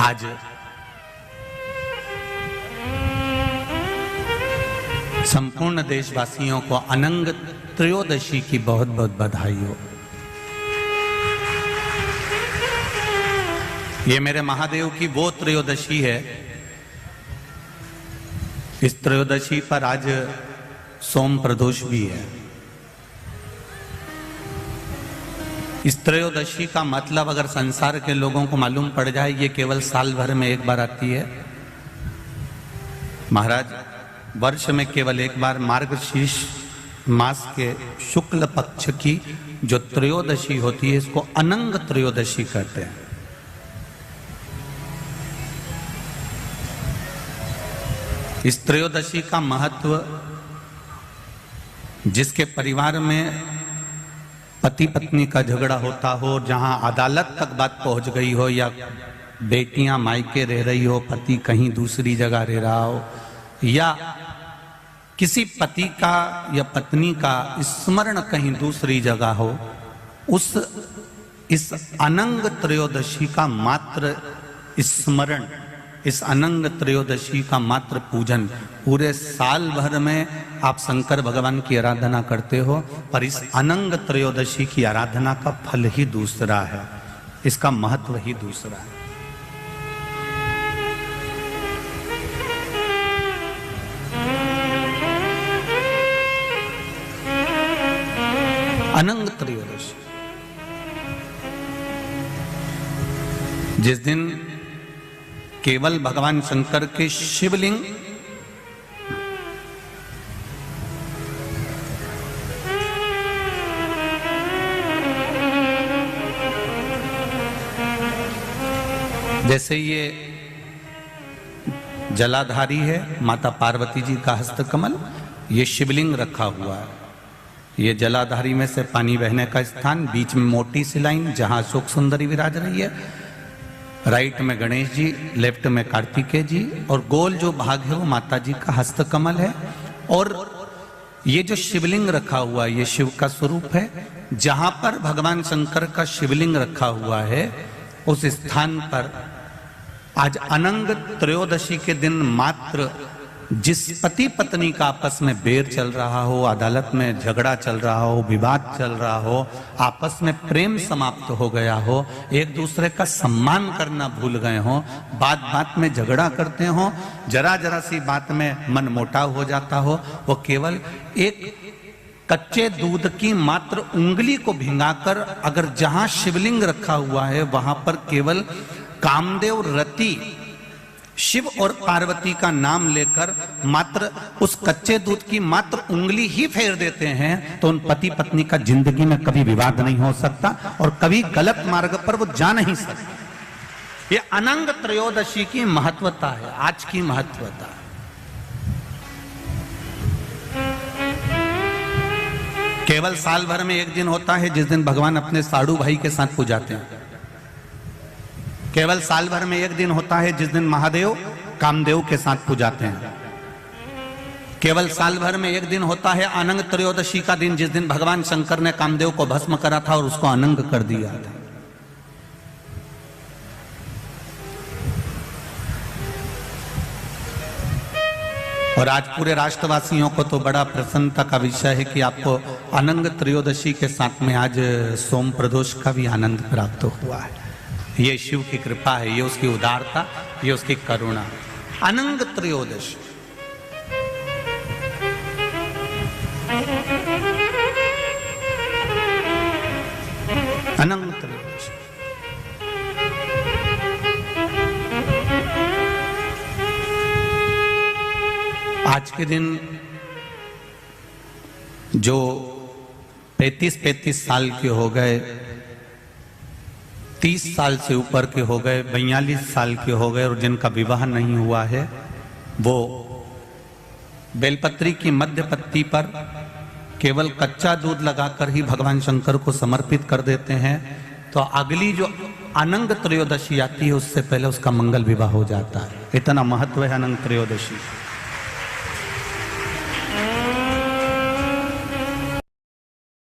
आज संपूर्ण देशवासियों को अनंग त्रयोदशी की बहुत बहुत बधाई हो। ये मेरे महादेव की वो त्रयोदशी है। इस त्रयोदशी पर आज सोम प्रदोष भी है। इस त्रयोदशी का मतलब अगर संसार के लोगों को मालूम पड़ जाए, ये केवल साल भर में एक बार आती है। महाराज, वर्ष में केवल एक बार मार्गशीर्ष मास के शुक्ल पक्ष की जो त्रयोदशी होती है, इसको अनंग त्रयोदशी कहते हैं। इस त्रयोदशी का महत्व, जिसके परिवार में पति पत्नी का झगड़ा होता हो, जहां अदालत तक बात पहुंच गई हो, या बेटियां मायके रह रही हो, पति कहीं दूसरी जगह रह रहा हो, या किसी पति का या पत्नी का स्मरण कहीं दूसरी जगह हो, इस अनंग त्रयोदशी का मात्र स्मरण, इस अनंग त्रयोदशी का मात्र पूजन, पूरे साल भर में आप शंकर भगवान की आराधना करते हो, पर इस अनंग त्रयोदशी की आराधना का फल ही दूसरा है, इसका महत्व ही दूसरा है। अनंग त्रयोदशी, जिस दिन केवल भगवान शंकर के शिवलिंग जैसे ये जलाधारी है, माता पार्वती जी का हस्तकमल, ये शिवलिंग रखा हुआ है। ये जलाधारी में से पानी बहने का स्थान, बीच में मोटी सी लाइन जहां अशोक सुंदरी विराज रही है, राइट में गणेश जी, लेफ्ट में कार्तिकेय जी, और गोल जो भाग है वो माता जी का हस्तकमल है। और ये जो शिवलिंग रखा हुआ है, ये शिव का स्वरूप है। जहां पर भगवान शंकर का शिवलिंग रखा हुआ है, उस स्थान पर आज अनंग त्रयोदशी के दिन मात्र जिस पति पत्नी का आपस में बैर चल रहा हो, अदालत में झगड़ा चल रहा हो, विवाद चल रहा हो, आपस में प्रेम समाप्त हो गया हो, एक दूसरे का सम्मान करना भूल गए हो, बात बात में झगड़ा करते हो, जरा जरा सी बात में मन मोटाव हो जाता हो, वो केवल एक कच्चे दूध की मात्र उंगली को भिंगाकर अगर जहां शिवलिंग रखा हुआ है वहां पर केवल कामदेव रति शिव और पार्वती का नाम लेकर मात्र उस कच्चे दूध की मात्र उंगली ही फेर देते हैं, तो उन पति पत्नी का जिंदगी में कभी विवाद नहीं हो सकता और कभी गलत मार्ग पर वो जा नहीं सकते। ये अनंग त्रयोदशी की महत्वता है, आज की महत्वता। केवल साल भर में एक दिन होता है जिस दिन भगवान अपने साड़ू भाई के साथ पूजाते हैं। केवल साल भर में एक दिन होता है जिस दिन महादेव कामदेव के साथ पूजाते हैं। केवल साल भर में एक दिन होता है अनंग त्रयोदशी का दिन, जिस दिन भगवान शंकर ने कामदेव को भस्म करा था और उसको अनंग कर दिया था। और आज पूरे राष्ट्रवासियों को तो बड़ा प्रसन्नता का विषय है कि आपको अनंग त्रयोदशी के साथ में आज सोम प्रदोष का भी आनंद प्राप्त हुआ है। ये शिव की कृपा है, ये उसकी उदारता, ये उसकी करुणा। अनंग त्रयोदशी, अनंग त्रयोदशी। आज के दिन जो 35 साल के हो गए, 30 साल से ऊपर के हो गए, 42 साल के हो गए और जिनका विवाह नहीं हुआ है, वो बेलपत्री की मध्य पत्ती पर केवल कच्चा दूध लगाकर ही भगवान शंकर को समर्पित कर देते हैं। तो अगली जो अनंग त्रयोदशी आती है उससे पहले उसका मंगल विवाह हो जाता है। इतना महत्व है अनंग त्रयोदशी।